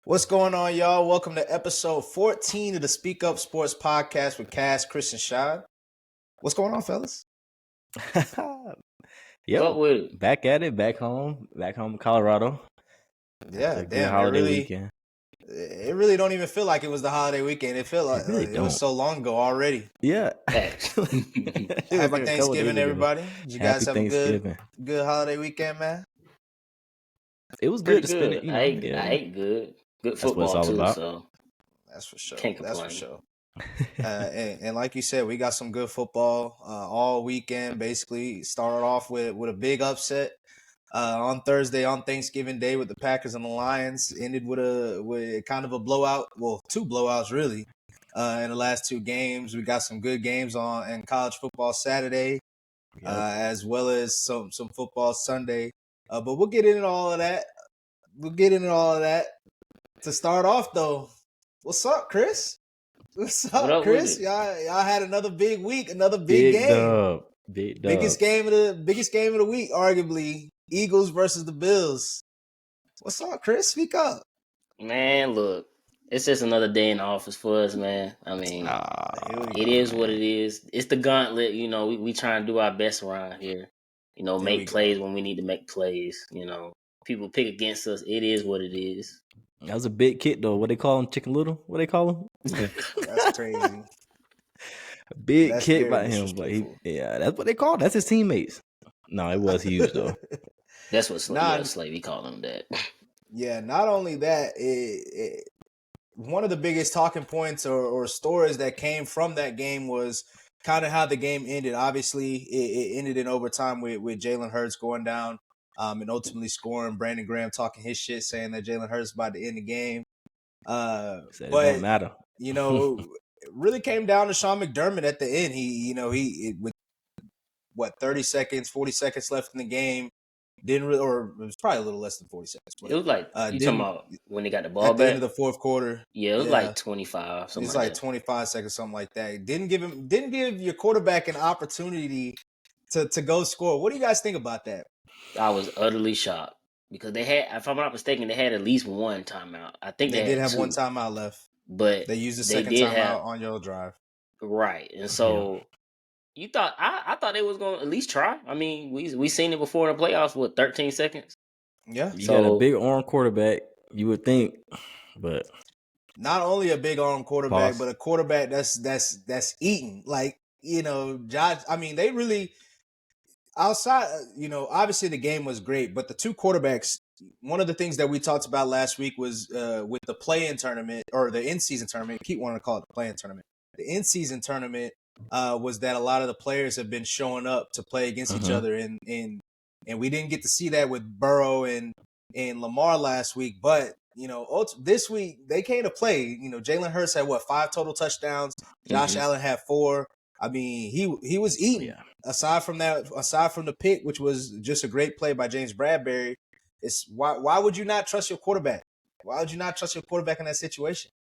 What's going on, y'all? Welcome to episode 14 of the Speak Up Sports Podcast with Cass, Chris, and Shad. What's going on, fellas? Yo, back at it, back home in Colorado. Yeah, good holiday weekend. It really don't even feel like it was the holiday weekend. It felt like it was so long ago already. Yeah. Happy Thanksgiving, everybody. Did you guys have a good holiday weekend, man? It was good to spend it. I ate good. Good football That's what it's all too. about. So that's for sure. Can't complain. That's for sure. And like you said, we got some good football all weekend. Basically, started off with a big upset on Thursday on Thanksgiving Day with the Packers and the Lions. Ended with kind of a blowout. Well, two blowouts really in the last two games. We got some good games on in college football Saturday, as well as some football Sunday. But we'll get into all of that. To start off, though, what's up, Chris? What's up, Chris? Y'all had another big week, another big game. Big dub. Biggest game of the week, arguably. Eagles versus the Bills. What's up, Chris? Speak up. Man, look, it's just another day in the office for us, man. I mean, it is what it is. It's the gauntlet, we try and do our best around here. Make plays when we need to make plays. People pick against us. It is what it is. That was a big kid, though. What they call him? Chicken Little? What they call him? That's crazy. A big kid by him, but that's what they call. That's his teammates. No, it was huge though. That's what Slavy called him that. Yeah, not only that, one of the biggest talking points or stories that came from that game was kind of how the game ended. Obviously, it ended in overtime with Jalen Hurts going down and ultimately scoring. Brandon Graham talking his shit, saying that Jalen Hurts about to end the game. But it don't matter. It really came down to Sean McDermott at the end. He with 30 seconds, 40 seconds left in the game, didn't really, or it was probably a little less than 40 seconds. But, it was like you talking about when they got the ball at the end of the fourth quarter. Yeah, it was like 25. Something it's like 25 seconds, something like that. Didn't give your quarterback an opportunity to go score. What do you guys think about that? I was utterly shocked because they had, if I'm not mistaken, they had at least one timeout. I think they did have two. one timeout left. But they used the second timeout on your drive. Right. And so you thought I thought they was gonna at least try. I mean, we seen it before in the playoffs, 13 seconds? Yeah. You got a big arm quarterback, you would think, but not only a big arm quarterback, but a quarterback that's eating. Like, Josh, I mean, they really outside, obviously the game was great, but the two quarterbacks, one of the things that we talked about last week was with the play-in tournament or the in-season tournament. I keep wanting to call it the play-in tournament. The in-season tournament was that a lot of the players have been showing up to play against each other, and we didn't get to see that with Burrow and Lamar last week. But this week they came to play. Jalen Hurts had 5 total touchdowns. Josh Allen had 4. I mean, he was eating. Yeah. Aside from the pick, which was just a great play by James Bradbury. It's why would you not trust your quarterback? Why would you not trust your quarterback in that situation?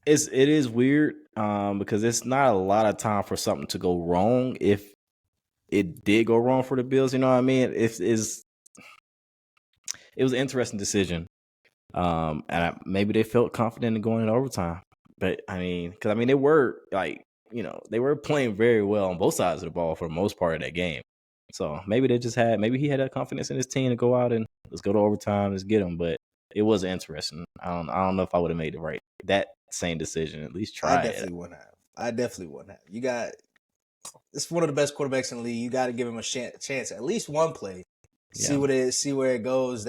It is weird because it's not a lot of time for something to go wrong. If it did go wrong for the Bills, you know what I mean? It was an interesting decision. And maybe they felt confident in going into overtime. But because they were they were playing very well on both sides of the ball for the most part of that game. So maybe he had that confidence in his team to go out and let's go to overtime, let's get him. But it was interesting. I don't know if I would have made that same decision. At least try it. I definitely wouldn't have. It's one of the best quarterbacks in the league. You got to give him a chance, at least one play. See where it goes.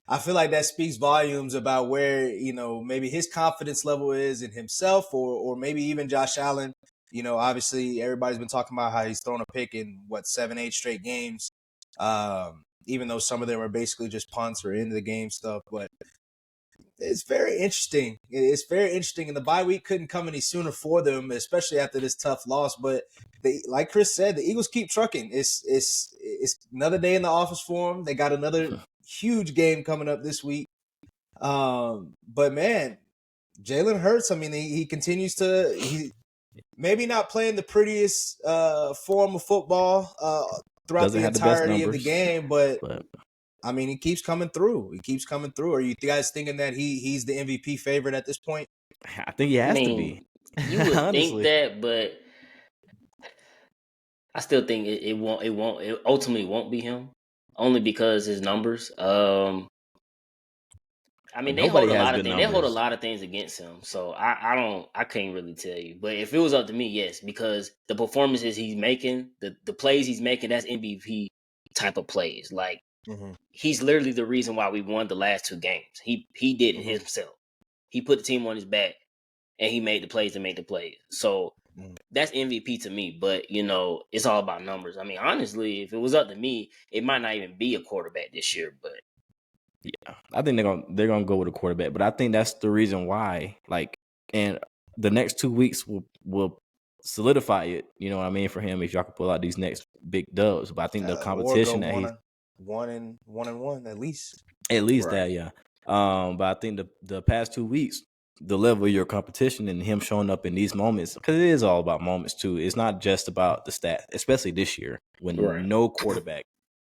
I feel like that speaks volumes about where, maybe his confidence level is in himself or maybe even Josh Allen. Obviously everybody's been talking about how he's thrown a pick in 7-8 straight games. Even though some of them are basically just punts or end of the game stuff, but it's very interesting. It's very interesting. And the bye week couldn't come any sooner for them, especially after this tough loss. But like Chris said, the Eagles keep trucking. It's another day in the office for them. They got another huge game coming up this week. But man, Jalen Hurts, he continues to maybe not playing the prettiest form of football throughout the entirety of the game, but I mean, he keeps coming through. Are you guys thinking that he's the MVP favorite at this point? I think he I has to mean, be. you would think Honestly. that, but I still think it ultimately won't be him, only because his numbers. I mean, they hold Nobody a has lot of good things. They hold a numbers. lot of things against him. So I can't really tell you. But if it was up to me, yes, because the performances he's making, the plays he's making, that's MVP type of plays. Like he's literally the reason why we won the last 2 games. He did it himself. He put the team on his back, and he made the plays to make the plays. So that's MVP to me. But it's all about numbers. I mean, honestly, if it was up to me, it might not even be a quarterback this year. But Yeah, I think they're gonna go with a quarterback, but I think that's the reason why. Like, and the next 2 weeks will solidify it. You know what I mean for him if y'all can pull out these next big dubs. But I think the Or go competition that he's one and one at least. that, yeah. But I think the past 2 weeks, the level of your competition and him showing up in these moments, because it is all about moments too. It's not just about the stats, especially this year when no quarterback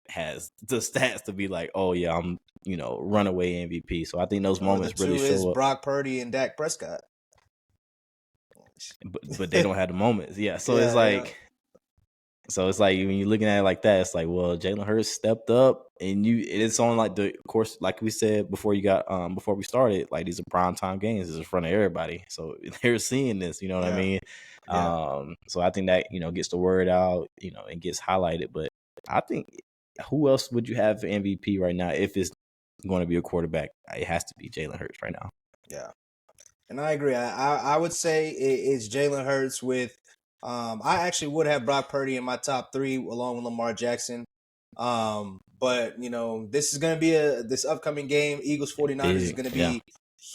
has the stats to be like, oh yeah, I'm runaway MVP. So I think those Or the moments really two is show up. Brock Purdy and Dak Prescott. But they don't have the moments. Yeah. So it's Yeah, like when you're looking at it like that, it's like, well, Jalen Hurts stepped up, and it's on like of course, like we said before before we started, like these are primetime games, it's in front of everybody, so they're seeing this. You know what I mean? Yeah. So I think that gets the word out, and gets highlighted. But I think who else would you have for MVP right now if it's going to be a quarterback? It has to be Jalen Hurts right now. Yeah. And I agree. I would say it's Jalen Hurts with. I actually would have Brock Purdy in my top 3 along with Lamar Jackson. But this is going to be this upcoming game, Eagles 49ers, is going to be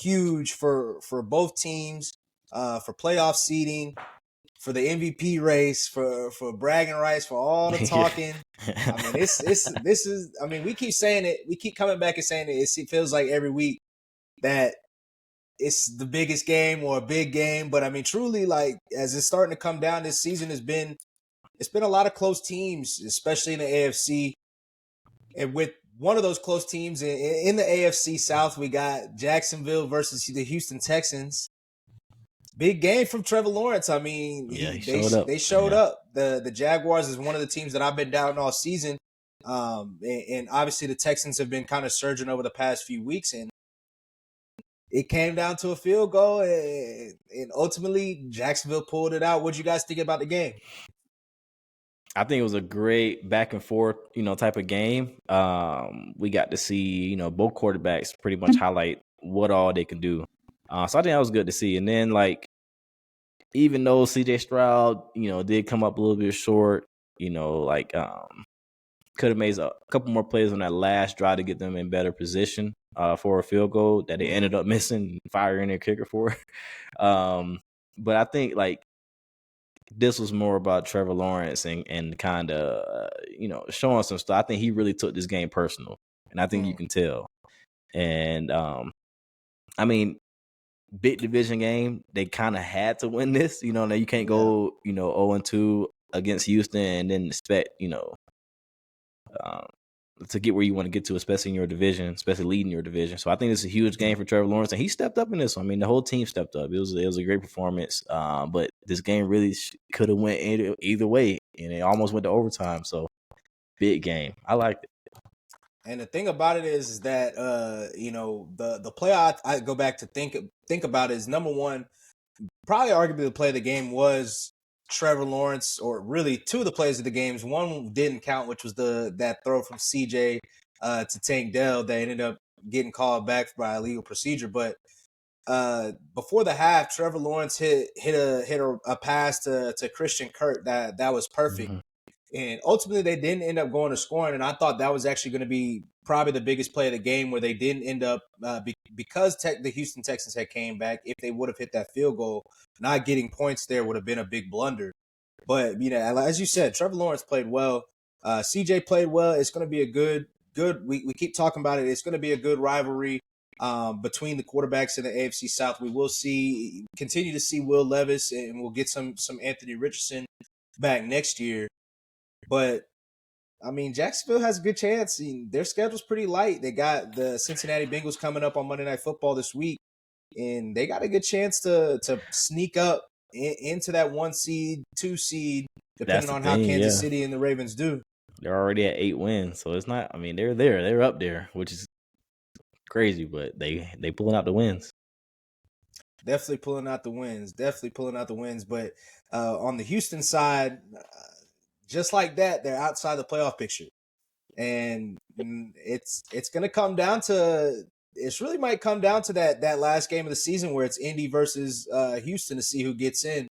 huge for both teams, for playoff seeding, for the MVP race, for bragging rights, for all the talking. I mean, this is. I mean, we keep saying it. We keep coming back and saying it. It feels like every week that it's the biggest game or a big game. But I mean, truly, like as it's starting to come down, this season it's been a lot of close teams, especially in the AFC. And with one of those close teams in the AFC South, we got Jacksonville versus the Houston Texans. Big game from Trevor Lawrence. I mean, he showed up. They showed up. The Jaguars is one of the teams that I've been down all season. And obviously the Texans have been kind of surging over the past few weeks, and it came down to a field goal, and ultimately Jacksonville pulled it out. What you guys think about the game? I think it was a great back and forth, type of game. We got to see, both quarterbacks pretty much highlight what all they can do. So I think that was good to see. And then, like, even though CJ Stroud, did come up a little bit short, could have made a couple more plays on that last drive to get them in better position for a field goal that they ended up missing, firing their kicker for. But I think, like, this was more about Trevor Lawrence and kind of, showing some stuff. I think he really took this game personal, and I think you can tell. And, I mean, big division game, they kind of had to win this. Now you can't go, 0-2 against Houston and then expect, to get where you want to get to, especially in your division, especially leading your division. So I think it's a huge game for Trevor Lawrence, and he stepped up in this one. I mean, the whole team stepped up. It was a great performance, but this game really could have went either way, and it almost went to overtime. So big game. I liked it. And the thing about it is that the play I go back to think about is number one, probably arguably the play of the game was Trevor Lawrence, or really 2 of the plays of the games. One didn't count, which was that throw from CJ to Tank Dell that ended up getting called back by illegal procedure. But before the half, Trevor Lawrence hit a pass to Christian Kirk that was perfect. Mm-hmm. And ultimately, they didn't end up going to scoring. And I thought that was actually going to be probably the biggest play of the game, where they didn't end up because the Houston Texans had came back. If they would have hit that field goal, not getting points there would have been a big blunder. But as you said, Trevor Lawrence played well. CJ played well. It's going to be a good. We keep talking about it. It's going to be a good rivalry between the quarterbacks in the AFC South. We will continue to see Will Levis, and we'll get some Anthony Richardson back next year. But I mean, Jacksonville has a good chance. Their schedule's pretty light. They got the Cincinnati Bengals coming up on Monday Night Football this week, and they got a good chance to sneak up into that 1 seed, 2 seed, depending on how Kansas City and the Ravens do. They're already at 8 wins, so it's not. I mean, they're there. They're up there, which is crazy, but they pulling out the wins. Definitely pulling out the wins. But on the Houston side, just like that, they're outside the playoff picture. And it's gonna come down to might come down to that last game of the season where it's Indy versus Houston to see who gets in.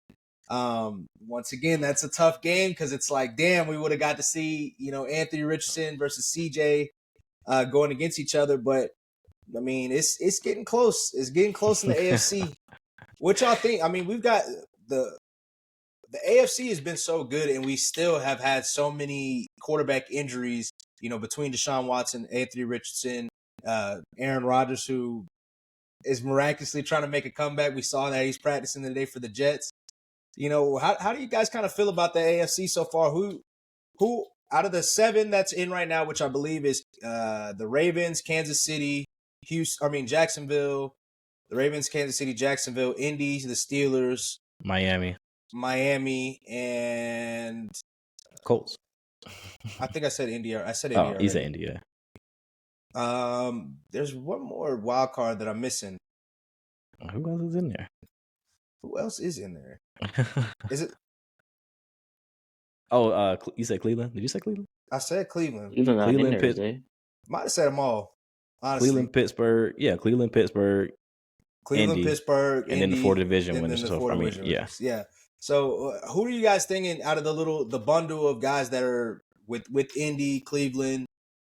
Once again, that's a tough game because it's like, damn, we would have got to see, Anthony Richardson versus CJ going against each other. But I mean, it's getting close. It's getting close in the AFC. What y'all think? I mean, we've got the AFC has been so good, and we still have had so many quarterback injuries, between Deshaun Watson, Anthony Richardson, Aaron Rodgers, who is miraculously trying to make a comeback. We saw that he's practicing today for the Jets. How do you guys kind of feel about the AFC so far? Who out of the 7 that's in right now, which I believe is the Ravens, Kansas City, Jacksonville, the Ravens, Kansas City, Jacksonville, Indy, the Steelers, Miami, and Colts. I think I said India. I said India. Oh, you said India. There's one more wild card that I'm missing. Who else is in there? Who else is in there? Is it? Oh, you said Cleveland? Did you say Cleveland? I said Cleveland. Cleveland, Pittsburgh. Might have said them all. Honestly. Cleveland, Pittsburgh. Yeah, Cleveland, Pittsburgh. Cleveland, Indy, Pittsburgh, and then the 4 division winners. Yeah. So, who are you guys thinking out of the bundle of guys that are with Indy, Cleveland,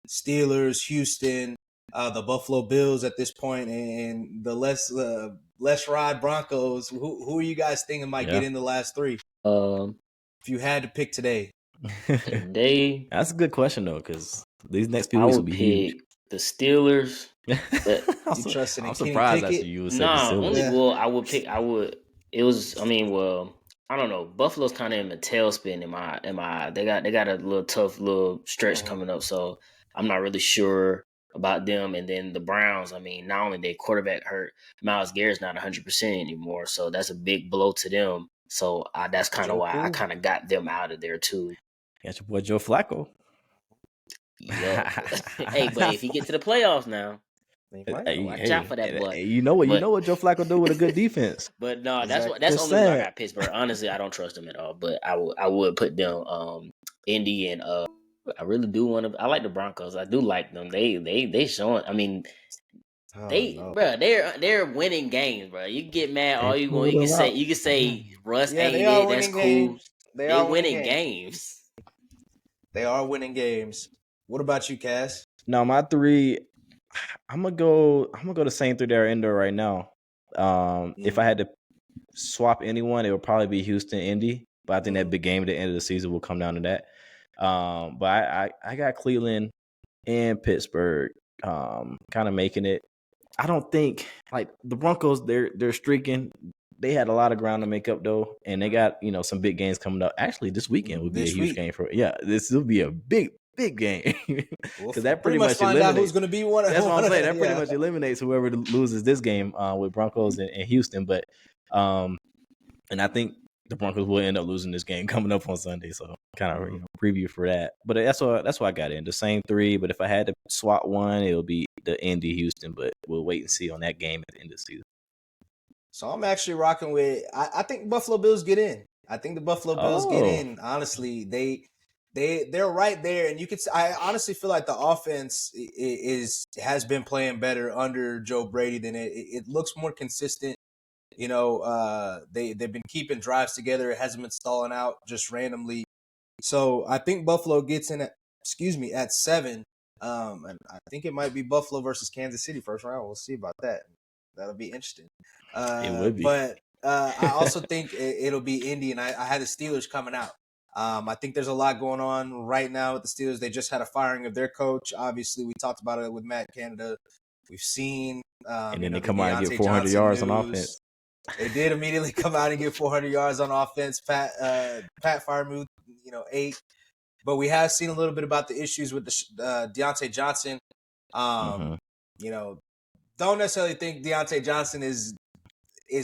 Steelers, Houston, the Buffalo Bills at this point, and the less ride Broncos? Who are you guys thinking might get in the last 3? If you had to pick today, that's a good question though, because these next few weeks will be huge. The Steelers. I'm surprised that you would say the Steelers. I would. It was. I mean, I don't know. Buffalo's kind of in the tailspin in my eye. They got a little tough little stretch coming up, so I'm not really sure about them. And then the Browns. I mean, not only their quarterback hurt, Myles Garrett's not 100% anymore, so that's a big blow to them. So that's kind of why I kind of got them out of there too. Got your boy Joe Flacco. Yeah. Hey, but if he get to the playoffs now, watch out for that boy. You know what Joe Flacco do with a good defense. But no, that's only why I got Pittsburgh. Honestly, I don't trust them at all. But I would put them Indy and I really do want to. I like the Broncos. I do like them. They showing. I mean, they're winning games, bro. You can get mad all you want. You can say Russ ain't it. That's cool. They're winning games. They are winning games. What about you, Cass? No, my 3. I'm gonna go the same 3 that are in there right now. If I had to swap anyone, it would probably be Houston, Indy. But I think that big game at the end of the season will come down to that. But I got Cleveland and Pittsburgh kind of making it. I don't think like the Broncos. They're streaking. They had a lot of ground to make up though, and they got some big games coming up. Actually, this weekend would be a huge game for. Yeah, this will be a big game because that pretty much find eliminates out who's going to be one. That's what I'm saying. That pretty much eliminates whoever loses this game with Broncos and Houston. But and I think the Broncos will end up losing this game coming up on Sunday. So kind of preview for that. But that's why I got in the same 3. But if I had to swap one, it'll be the Indy Houston. But we'll wait and see on that game at the end of the season. So I'm actually rocking with. I think Buffalo Bills get in. I think the Buffalo Bills get in. Honestly, they're right there, and you could. I honestly feel like the offense has been playing better under Joe Brady than it looks more consistent. They've been keeping drives together. It hasn't been stalling out just randomly. So I think Buffalo gets in at 7. And I think it might be Buffalo versus Kansas City first round. We'll see about that. That'll be interesting. It would be. But I also think it'll be Indy, and I had the Steelers coming out. I think there's a lot going on right now with the Steelers. They just had a firing of their coach. Obviously, we talked about it with Matt Canada. We've seen and then they come out and get 400 yards on offense. They did immediately come out and get 400 yards on offense. Pat Freiermuth, 8. but we have seen a little bit about the issues with the Deontay Johnson. You know, don't necessarily think Deontay Johnson is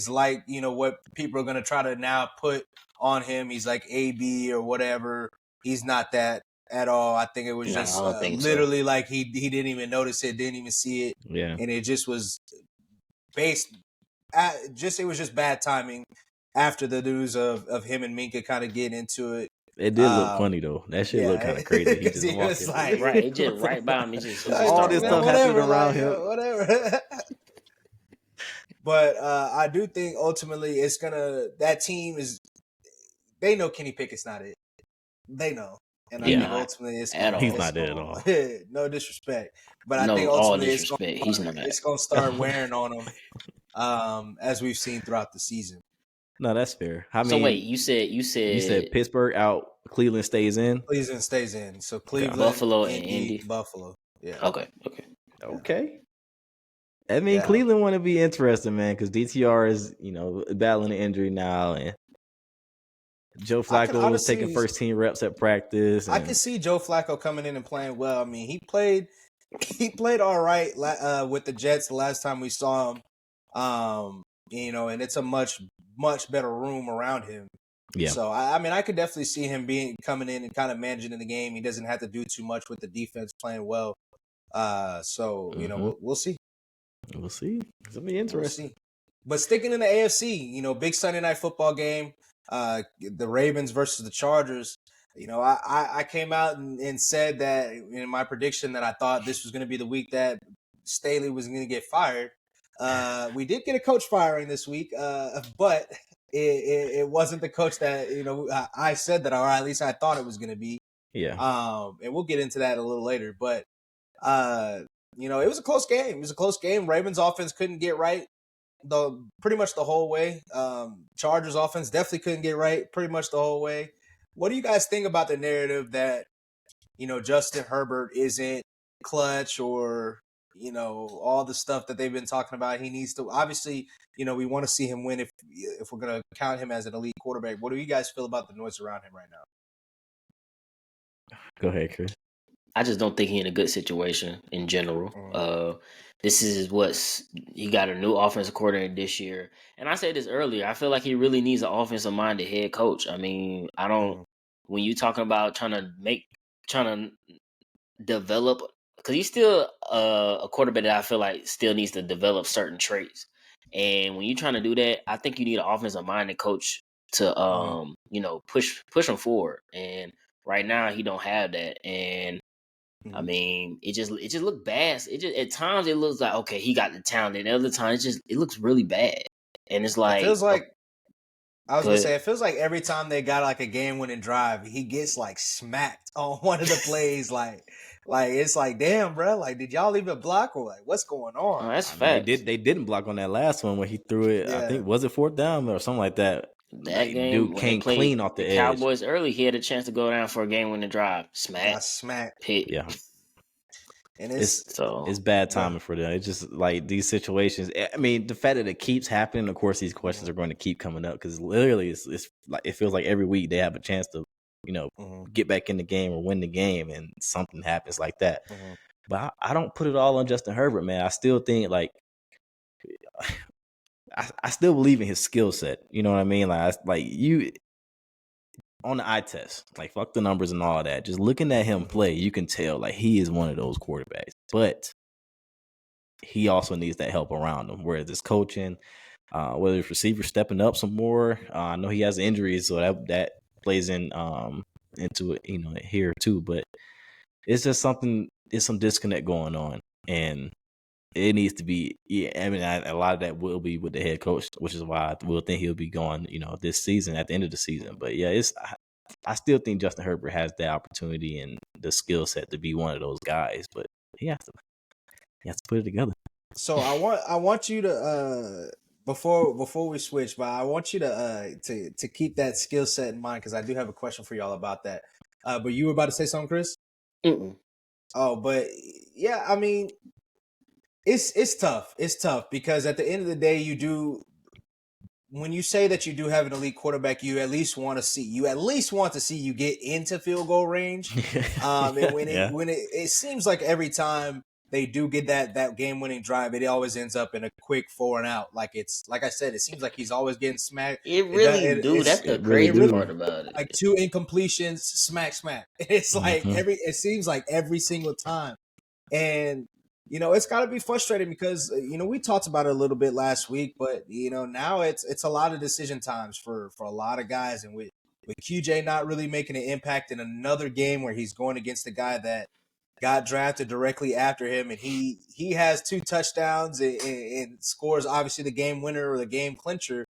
like, you know, what people are going to try to now put on him. He's like AB or whatever. He's not that at all. I think it was just literally so. Like he didn't even notice it, didn't even see it. Yeah. And it just was it was just bad timing after the news of him and Minka kind of getting into it. It did look funny though. That shit looked kind of crazy. He just walking right, it just right by me. Just all this stuff happening around him. Whatever. But I do think ultimately it's that team is, they know Kenny Pickett's not it. They know. And I think ultimately he's not there at all. No disrespect. But I think ultimately it's going to start wearing on him as we've seen throughout the season. No, that's fair. I mean, so wait, you said Pittsburgh out, Cleveland stays in. Cleveland stays in. So Cleveland, Buffalo, and Indy. Buffalo. Yeah. Okay. I mean, Cleveland want to be interesting, man, because DTR is, you know, battling an injury now, and Joe Flacco was taking first team reps at practice. I can see Joe Flacco coming in and playing well. I mean, he played all right with the Jets the last time we saw him. You know, and it's a much better room around him. Yeah. So I mean, I could definitely see him coming in and kind of managing the game. He doesn't have to do too much with the defense playing well. So you know, we'll see. We'll see. It's gonna be interesting. But sticking in the AFC, you know, big Sunday night football game, the Ravens versus the Chargers. You know, I came out and said that in my prediction that I thought this was going to be the week that Staley was going to get fired. We did get a coach firing this week, but it wasn't the coach that, you know, I said that, or at least I thought it was going to be. Yeah. And we'll get into that a little later, but you know, it was a close game. It was a close game. Ravens offense couldn't get right pretty much the whole way. Chargers offense definitely couldn't get right pretty much the whole way. What do you guys think about the narrative that, you know, Justin Herbert isn't clutch, or, you know, all the stuff that they've been talking about? He needs to, obviously, you know, we want to see him win if we're going to count him as an elite quarterback. What do you guys feel about the noise around him right now? Go ahead, Chris. I just don't think he's in a good situation in general. This is he got a new offensive coordinator this year. And I said this earlier, I feel like he really needs an offensive-minded head coach. I mean, when you talking about trying to develop, because he's still a quarterback that I feel like still needs to develop certain traits. And when you're trying to do that, I think you need an offensive-minded coach to, you know, push him forward. And right now he don't have that. And I mean, it just looked bad. At times it looks like, okay, he got the talent, and other times it looks really bad. And it's like, it feels like, I was gonna say, it feels like every time they got like a game-winning drive, he gets like smacked on one of the plays. like it's like, damn, bro, like, did y'all leave a block, or like, what's going on? Oh, that's fact. They didn't block on that last one when he threw it. Yeah. I think, was it fourth down or something like that? That game, dude came clean off the edge. Cowboys early, he had a chance to go down for a game-winning drive. Smack. Pick. Yeah. And it's bad timing for them. It's just like these situations. I mean, the fact that it keeps happening, of course, these questions are going to keep coming up, because literally, it's like, it feels like every week they have a chance to, you know, get back in the game or win the game, and something happens like that. But I don't put it all on Justin Herbert, man. I still think, like, I still believe in his skill set. You know what I mean? Like you on the eye test, like, fuck the numbers and all of that. Just looking at him play, you can tell, like, he is one of those quarterbacks. But he also needs that help around him, whether it's coaching, whether it's receivers stepping up some more. I know he has injuries, so that plays into it, you know, here too. But it's just something. It's some disconnect going on, and it needs to be. Yeah, I mean, a lot of that will be with the head coach, which is why I will think he'll be gone, you know, this season, at the end of the season. But yeah, I still think Justin Herbert has the opportunity and the skill set to be one of those guys, but he has to put it together. So I want you to before we switch, but I want you to keep that skill set in mind, because I do have a question for y'all about that. But you were about to say something, Chris? Oh, but yeah, I mean, it's tough. It's tough because at the end of the day, when you say that you do have an elite quarterback, you at least want to see you get into field goal range. And when it seems like every time they do get that game winning drive, it always ends up in a quick 4 and out. Like I said, it seems like he's always getting smacked. It really do. That's the crazy part about it. Like 2 incompletions, smack. It's like it seems like every single time. And it's got to be frustrating because we talked about it a little bit last week, but now it's a lot of decision times for a lot of guys, and with QJ not really making an impact in another game where he's going against the guy that got drafted directly after him, and he has 2 touchdowns and scores obviously the game winner or the game clincher.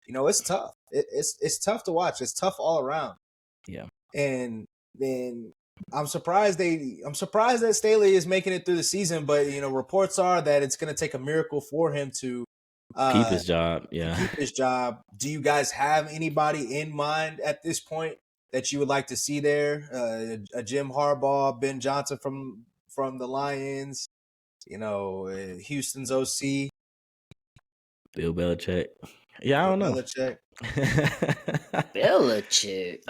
It's tough. It's tough to watch. It's tough all around. Yeah. And then I'm surprised that Staley is making it through the season, but reports are that it's going to take a miracle for him to keep his job. Yeah. Keep his job. Do you guys have anybody in mind at this point that you would like to see there? A Jim Harbaugh, Ben Johnson from the Lions, Houston's OC, Bill Belichick. Yeah, I don't know. Belichick. Belichick.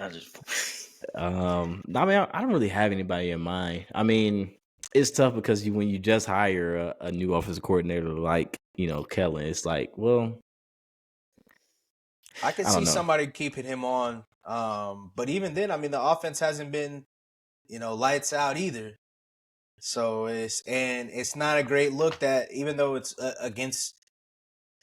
I don't really have anybody in mind. I mean, it's tough because when you just hire a new offensive coordinator like Kellen, it's like, well, I can see somebody keeping him on. But even then, I mean, the offense hasn't been, lights out either. So it's not a great look that even though it's against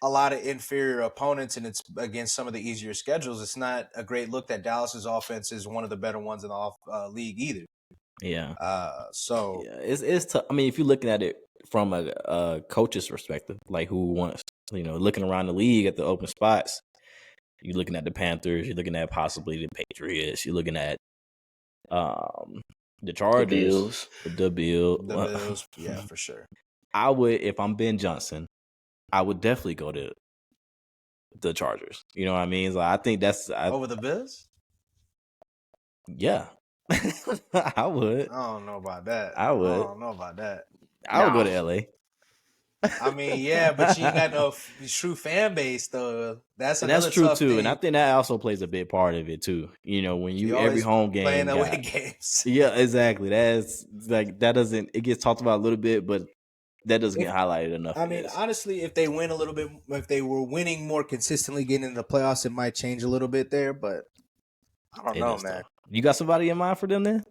a lot of inferior opponents and it's against some of the easier schedules, it's not a great look that Dallas's offense is one of the better ones in the league either. Yeah. So yeah, it's tough. I mean, if you're looking at it from a coach's perspective, like who wants, looking around the league at the open spots, you're looking at the Panthers, you're looking at possibly the Patriots, you're looking at the Chargers, the Bills. Yeah, for sure. I would, if I'm Ben Johnson, I would definitely go to the Chargers. You know what I mean? So I think that's over the Bills. Yeah, I would. I don't know about that. I would. I don't know about that. I would go to LA. I mean, yeah, but you ain't got no true fan base though. That's true too, thing. And I think that also plays a big part of it too. When you every home game playing away games. Yeah, exactly. That's like that doesn't. It gets talked about a little bit, but that doesn't get highlighted enough. I mean, honestly, if they win a little bit, if they were winning more consistently, getting into the playoffs, it might change a little bit there. But I don't know, man. You got somebody in mind for them then?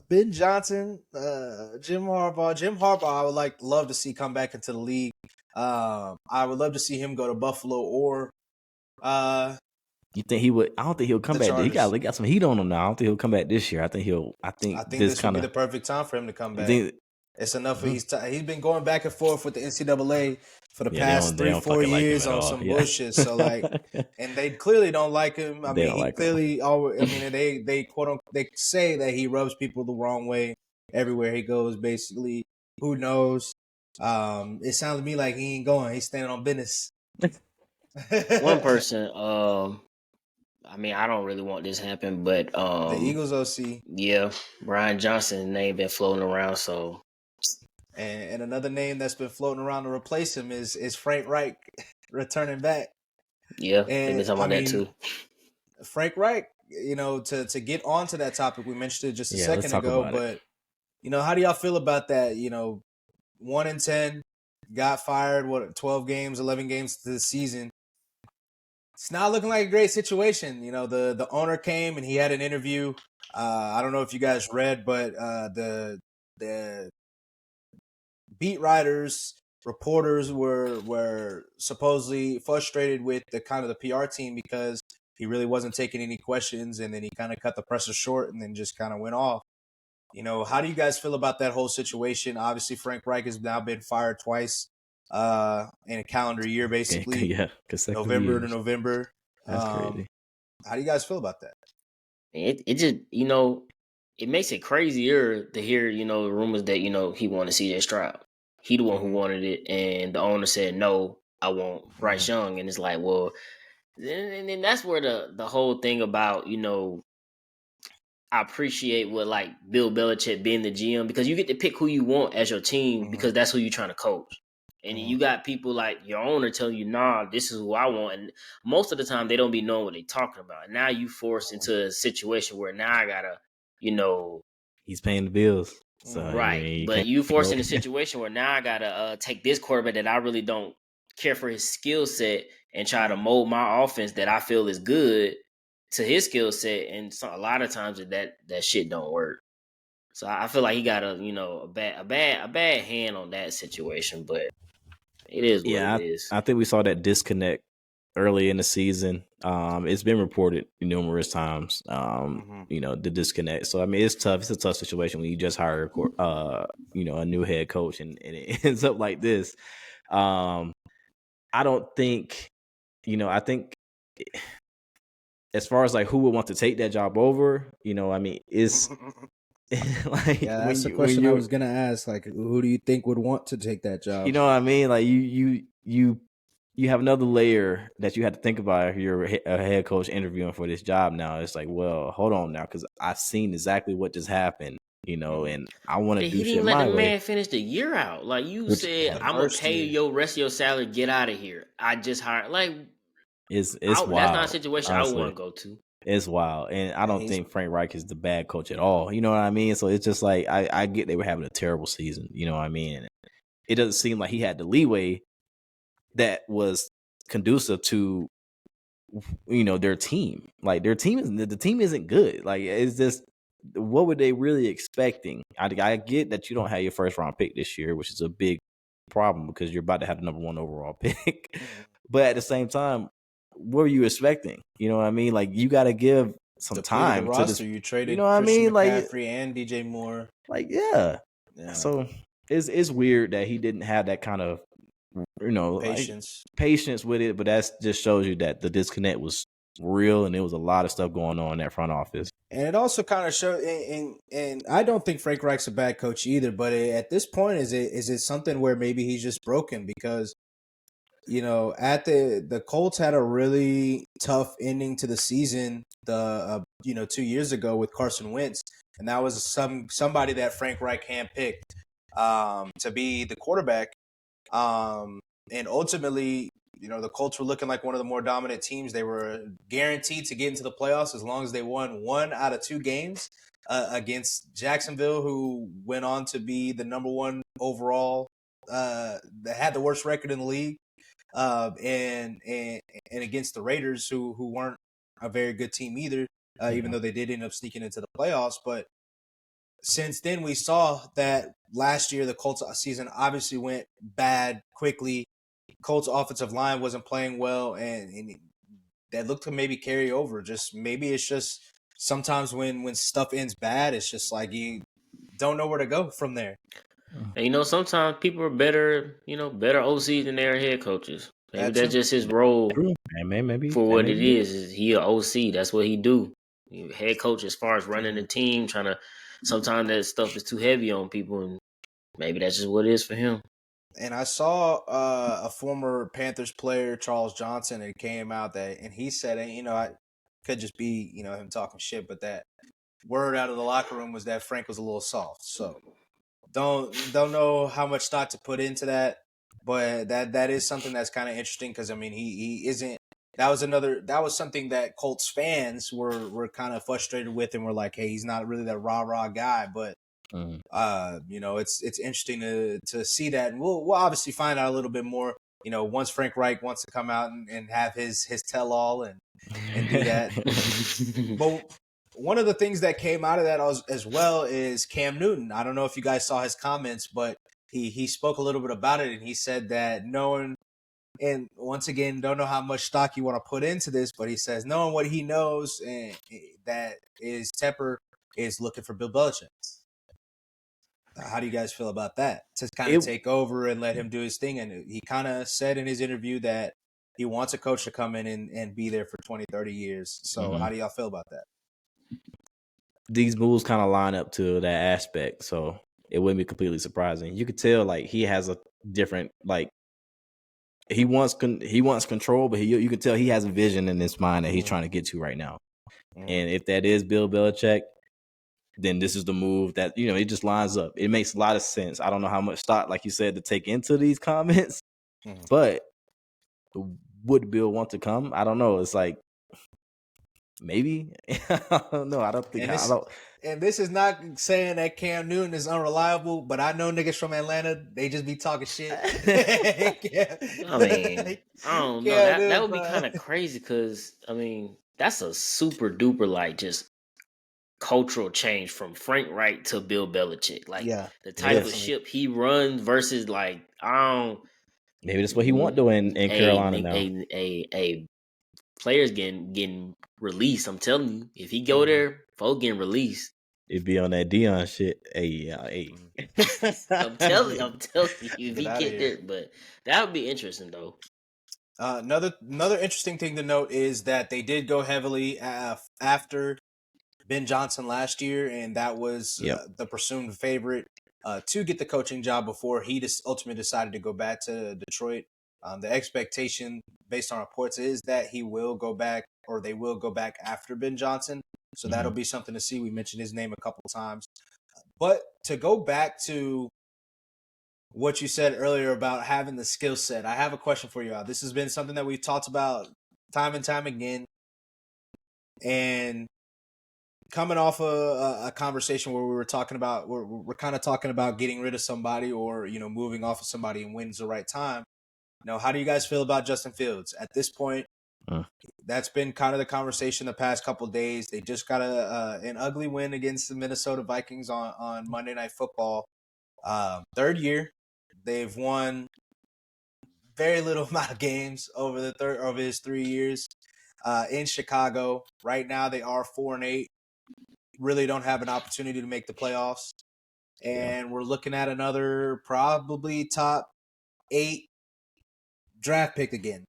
Ben Johnson, Jim Harbaugh, I would love to see come back into the league. I would love to see him go to Buffalo or. You think he would? I don't think he'll come back. He got some heat on him now. I don't think he'll come back this year. I think this would be the perfect time for him to come back. It's enough. Mm-hmm. He's been going back and forth with the NCAA for the past 3-4 years on some bullshit. So and they clearly don't like him. I mean, he clearly always. I mean, they quote unquote, they say that he rubs people the wrong way everywhere he goes. Basically, who knows? It sounds to me like he ain't going. He's standing on business. One person. I mean, I don't really want this to happen, but the Eagles OC. Yeah, Brian Johnson's name been floating around, so. And another name that's been floating around to replace him is Frank Reich returning back. Yeah, they've been talking about that too. Frank Reich, to get onto that topic, we mentioned it just a second ago, but how do y'all feel about that? 1-10, got fired. 12 games, 11 games to the season. It's not looking like a great situation. The owner came and he had an interview. I don't know if you guys read, but the beat writers, reporters were supposedly frustrated with the PR team because he really wasn't taking any questions, and then he kind of cut the presser short and then just kind of went off. How do you guys feel about that whole situation? Obviously, Frank Reich has now been fired twice in a calendar year, basically. Yeah, November to November. That's crazy. How do you guys feel about that? It just it makes it crazier to hear the rumors that he wanted CJ Stroud. He the one who wanted it, and the owner said no, I want Bryce Young, and it's like, well, and then that's where the whole thing about I appreciate what Bill Belichick being the GM, because you get to pick who you want as your team because that's who you're trying to coach. And you got people like your owner telling you, nah, this is who I want. And most of the time they don't be knowing what they talking about. Now you forced into a situation where now I gotta, he's paying the bills. So right. But you forced in a situation where now I gotta take this quarterback that I really don't care for his skill set and try to mold my offense that I feel is good to his skill set. And a lot of times that shit don't work. So I feel like he got a bad hand on that situation, but it is what it is. I think we saw that disconnect early in the season. It's been reported numerous times. The disconnect. So I mean, it's tough. It's a tough situation when you just hire a new head coach and it ends up like this. I don't think, I think as far as like who would want to take that job over, I mean, it's like that's the question I was gonna ask. Like, who do you think would want to take that job? You know what I mean? Like you have another layer that you have to think about if you're a head coach interviewing for this job. Now it's like, well, hold on now, because I've seen exactly what just happened. And I want to do shit my way. He didn't let the man finish the year out. Like you said, I'm gonna pay your rest of your salary. Get out of here. I just hired. Like it's wild. That's not a situation honestly. I want to go to. It's wild, and I don't think Frank Reich is the bad coach at all. You know what I mean? So it's just like I get they were having a terrible season. You know what I mean? It doesn't seem like he had the leeway that was conducive to their team. Like the team isn't good. Like it's just, what were they really expecting? I get that you don't have your first round pick this year, which is a big problem because you're about to have the number 1 overall pick. But at the same time, what were you expecting? You know what I mean? Like you got to give some time to this. You traded, what I mean? McCaffrey and DJ Moore. Like yeah. So it's weird that he didn't have that kind of patience with it. But that just shows you that the disconnect was real, and there was a lot of stuff going on in that front office. And it also kind of showed, and I don't think Frank Reich's a bad coach either. But at this point, is it something where maybe he's just broken because? At the Colts had a really tough ending to the season 2 years ago with Carson Wentz, and that was somebody that Frank Reich handpicked to be the quarterback. And ultimately, the Colts were looking like one of the more dominant teams. They were guaranteed to get into the playoffs as long as they won 1 out of 2 games against Jacksonville, who went on to be the number 1 overall. That had the worst record in the league. And against the Raiders, who weren't a very good team either, even though they did end up sneaking into the playoffs. But since then, we saw that last year the Colts season obviously went bad quickly. Colts offensive line wasn't playing well, and that looked to maybe carry over. Maybe it's just sometimes when stuff ends bad, it's just like you don't know where to go from there. And sometimes people are better OCs than their head coaches. Maybe that's just his role. Maybe for what it is he an OC. That's what he do. Head coach as far as running the team, trying to. Sometimes that stuff is too heavy on people, and maybe that's just what it is for him. And I saw a former Panthers player, Charles Johnson, and it came out and he said, I could just be him talking shit, but that word out of the locker room was that Frank was a little soft. So. Don't know how much stock to put into that, but that is something that's kind of interesting because I mean he isn't. That was something that Colts fans were kind of frustrated with, and were like, hey, he's not really that rah guy. But it's interesting to see that, and we'll obviously find out a little bit more. Once Frank Reich wants to come out and have his tell all and do that. But one of the things that came out of that as well is Cam Newton. I don't know if you guys saw his comments, but he spoke a little bit about it, and he said that knowing, and once again, don't know how much stock you want to put into this, but he says knowing what he knows, and that is Tepper is looking for Bill Belichick. How do you guys feel about that? To kind of take over and let him do his thing. And he kind of said in his interview that he wants a coach to come in and be there for 20, 30 years. So how do y'all feel about that? These moves kind of line up to that aspect, so it wouldn't be completely surprising. You could tell like he has a different he wants control, but you can tell he has a vision in his mind that he's trying to get to right now. And if that is Bill Belichick, then this is the move that, it just lines up. It makes a lot of sense. I don't know how much thought, like you said, to take into these comments, but would Bill want to come? I don't know. It's like, maybe. I don't know. I don't think and this is not saying that Cam Newton is unreliable, but I know niggas from Atlanta, they just be talking shit. I mean, I don't know. That would be kind of crazy because, I mean, that's a super duper, like, just cultural change from Frank Wright to Bill Belichick. Like, the type of ship he runs versus, like, maybe that's what he want doing in Carolina now. A players getting released. I'm telling you, if he go there, folks getting released. It'd be on that Dion shit. Hey. I'm telling you, if he get there, but that would be interesting though. Another interesting thing to note is that they did go heavily after Ben Johnson last year, and that was the presumed favorite to get the coaching job before he ultimately decided to go back to Detroit. The expectation, based on reports, is that he will go back, or they will go back after Ben Johnson. So that'll be something to see. We mentioned his name a couple of times. But to go back to what you said earlier about having the skill set, I have a question for you all. This has been something that we've talked about time and time again. And coming off a conversation where we were talking about, we're kind of talking about getting rid of somebody or, moving off of somebody and when's the right time. How do you guys feel about Justin Fields at this point? That's been kind of the conversation the past couple of days. They just got an ugly win against the Minnesota Vikings on Monday Night Football. Third year, they've won very little amount of games over his 3 years in Chicago. Right now, they are 4-8. Really don't have an opportunity to make the playoffs, and we're looking at another probably top 8 draft pick again.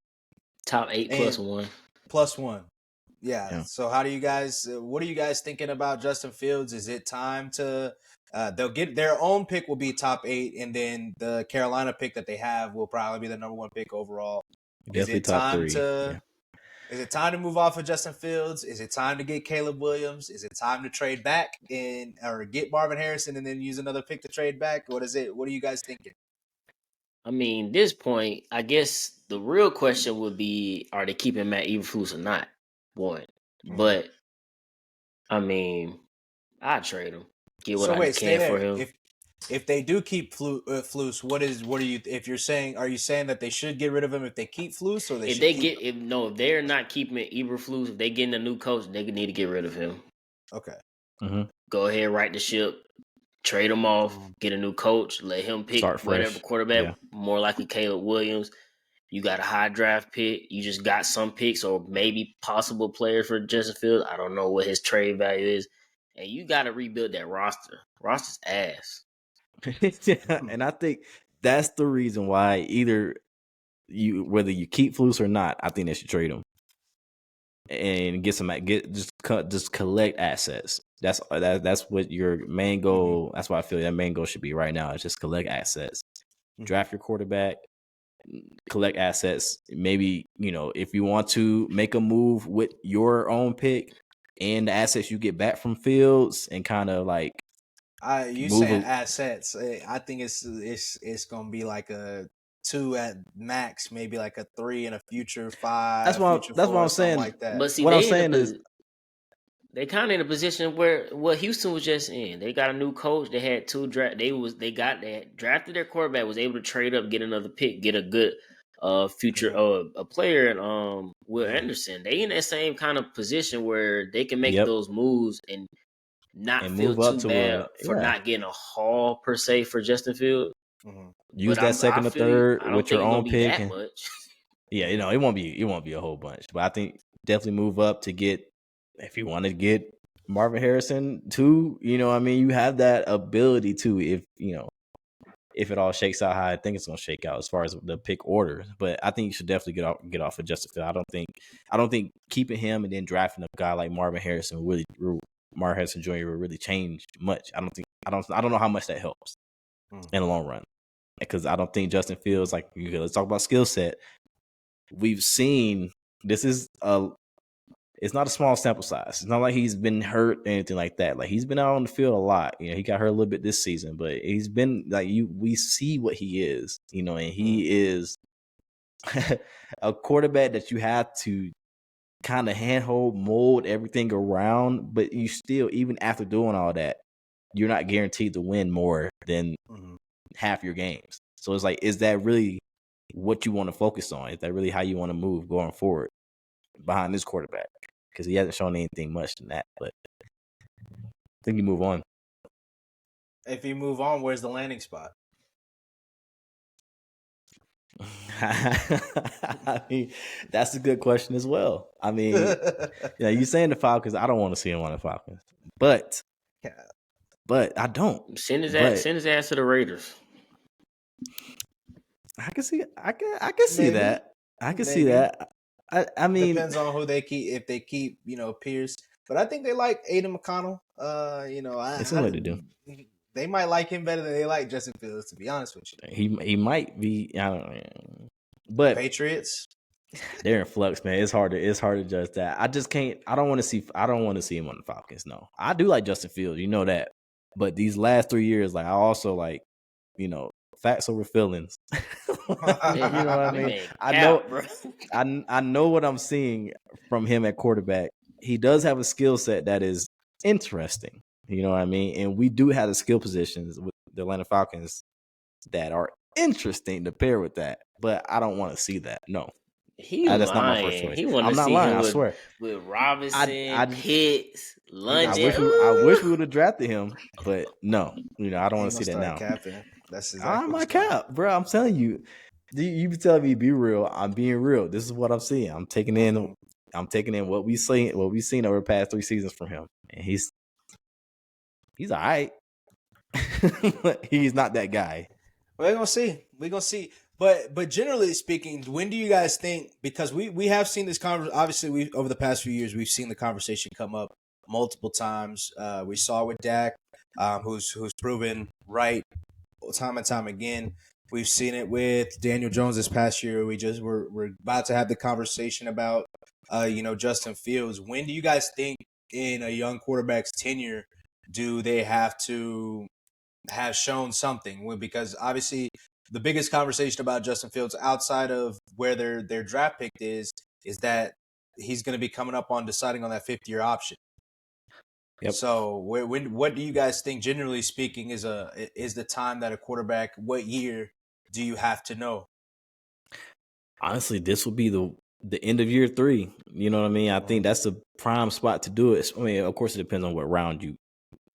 Top 8 plus 1. Plus 1. Yeah. So what are you guys thinking about Justin Fields? Is it time to they'll get their own pick will be top 8, and then the Carolina pick that they have will probably be the number 1 pick overall. Definitely top 3. Is it time to move off of Justin Fields? Is it time to get Caleb Williams? Is it time to trade back or get Marvin Harrison and then use another pick to trade back? What is it? What are you guys thinking? I mean, this point, I guess the real question would be, are they keeping Matt Eberflus or not? One. But, I mean, I'd trade him. Get what I can for him. If they do keep Flus, are you saying that they should get rid of him if they keep Flus, or if they're not keeping Eberflus, if they getting a new coach, they need to get rid of him. Okay. Go ahead, right the ship. Trade him off, get a new coach, let him pick whatever quarterback, more likely Caleb Williams. You got a high draft pick. You just got some picks or maybe possible players for Justin Fields. I don't know what his trade value is. And you got to rebuild that roster. Roster's ass. And I think that's the reason why whether you keep Flus or not, I think they should trade him and just collect assets. That's what your main goal. That's what I feel that main goal should be right now. Is just collect assets, draft your quarterback, collect assets. Maybe if you want to make a move with your own pick and the assets you get back from Fields, and kind of like saying assets. I think it's gonna be like a 2 at max, maybe like a 3 and a future 5. That's what I'm saying. Like that. But see, what I'm saying is they kind of in a position where what Houston was just in. They got a new coach. They had 2 draft. They had drafted their quarterback. Was able to trade up, get another pick, get a good future a player. And Will Anderson. They in that same kind of position where they can make those moves and not feel too bad for not getting a haul per se for Justin Fields. Use that second or third with your own pick. It won't be a whole bunch, but I think definitely move up to get, if you want to get Marvin Harrison too. You have that ability to, if it all shakes out how I think it's going to shake out as far as the pick order. But I think you should definitely get off of Justin Fields. I don't think keeping him and then drafting a guy like Marvin Harrison Jr. will really change much. I don't know how much that helps in the long run, because I don't think Justin Fields, like, let's talk about skill set. We've seen this is it's not a small sample size. It's not like he's been hurt or anything like that. Like he's been out on the field a lot. You know, he got hurt a little bit this season, but he's been like we see what he is, you know, and he is a quarterback that you have to kind of handhold, mold everything around, but you still, even after doing all that, you're not guaranteed to win more than half your games. So it's like, is that really what you want to focus on? Is that really how you want to move going forward behind this quarterback? Because he hasn't shown anything much in that, but I think you move on. If you move on, where's the landing spot? I mean, that's a good question as well. I mean, yeah, you saying the Falcons? I don't want to see him on the Falcons, but I don't. Send his ass to the Raiders. I can see see that. I can see that. I mean, depends on who they keep. If they keep, Pierce, but I think they like Aiden McConnell. It's something to do. They might like him better than they like Justin Fields. To be honest with you, he might be. I don't know, but Patriots, they're in flux, man. It's hard to judge that. I just can't. I don't want to see him on the Falcons. No, I do like Justin Fields. You know that. But these last 3 years, like I also like, facts over feelings. You know what I mean? I know what I'm seeing from him at quarterback. He does have a skill set that is interesting. You know what I mean? And we do have the skill positions with the Atlanta Falcons that are interesting to pair with that. But I don't want to see that. No. That's not my first choice. I'm not lying, I swear. With Robinson, Pitts, London. I wish we would have drafted him, but no. I don't want to see that now. Capping. That's exactly I'm my cap, bro. I'm telling you. You be telling me be real. I'm being real. This is what I'm seeing. I'm taking in what we've seen over the past 3 seasons from him. And he's all right. He's not that guy. We're gonna see. But generally speaking, when do you guys think? Because we have seen this conversation. Obviously, over the past few years, we've seen the conversation come up multiple times. We saw with Dak, who's proven right time and time again. We've seen it with Daniel Jones this past year. We're about to have the conversation about Justin Fields. When do you guys think in a young quarterback's tenure do they have to have shown something? Because obviously the biggest conversation about Justin Fields outside of where their draft pick is that he's going to be coming up on deciding on that 5th-year option. Yep. So what do you guys think, generally speaking, is the time that a quarterback, what year do you have to know? Honestly, this will be the end of year 3. You know what I mean? I think that's the prime spot to do it. I mean, of course, it depends on what round you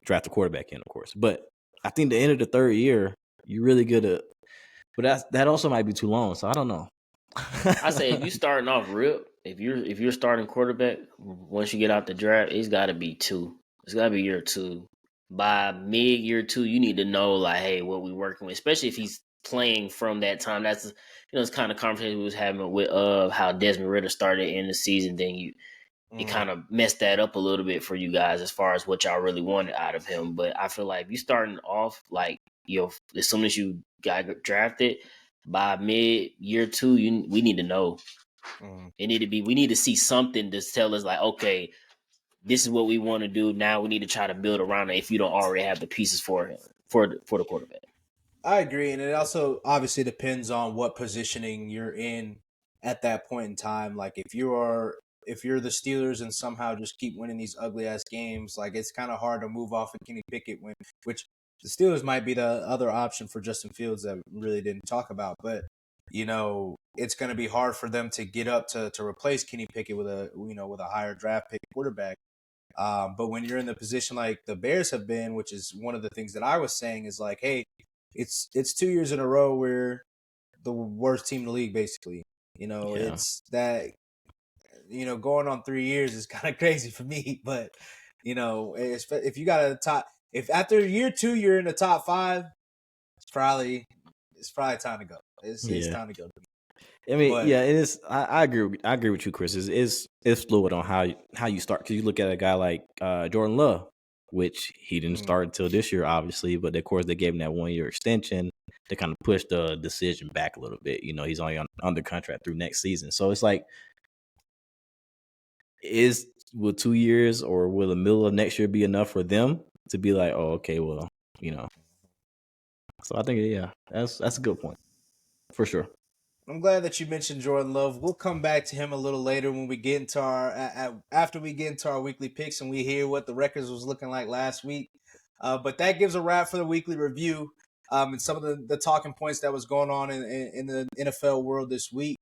draft a quarterback in, of course. But I think the end of the 3rd year, you're really good at. But that also might be too long, so I don't know. I say if you starting off rip, if you're starting quarterback, once you get out the draft, it's got to be 2. It's got to be year 2. By mid year 2, you need to know like, hey, what we working with, especially if he's playing from that time. That's it's kind of conversation we was having with how Desmond Ridder started in the season. Then it kind of messed that up a little bit for you guys as far as what y'all really wanted out of him. But I feel like if you starting off like as soon as you got drafted, by mid year 2, we need to know. We need to see something to tell us like, okay, this is what we want to do. Now we need to try to build around it if you don't already have the pieces for him, for the quarterback. I agree. And it also obviously depends on what positioning you're in at that point in time. Like if you're the Steelers and somehow just keep winning these ugly ass games, like it's kind of hard to move off of Kenny Pickett which the Steelers might be the other option for Justin Fields that we really didn't talk about. But, it's going to be hard for them to get up to replace Kenny Pickett with a higher draft pick quarterback. But when you're in the position like the Bears have been, which is one of the things that I was saying is like, hey, it's 2 years in a row we're the worst team in the league, basically. It's that, going on 3 years is kind of crazy for me. But, if you got if after year 2 you're in the top 5, it's probably time to go. It's time to go. I mean, it is. I agree. I agree with you, Chris. It's fluid on how you start, because you look at a guy like Jordan Love, which he didn't start until this year, obviously. But of course, they gave him that 1-year extension to kind of push the decision back a little bit. He's only under contract through next season, so it's like, is will 2 years or will the middle of next year be enough for them to be like, oh, okay, well, So I think, that's a good point for sure. I'm glad that you mentioned Jordan Love. We'll come back to him a little later when we get into after we get into our weekly picks and we hear what the records was looking like last week. But that gives a wrap for the weekly review and some of the talking points that was going on in the NFL world this week.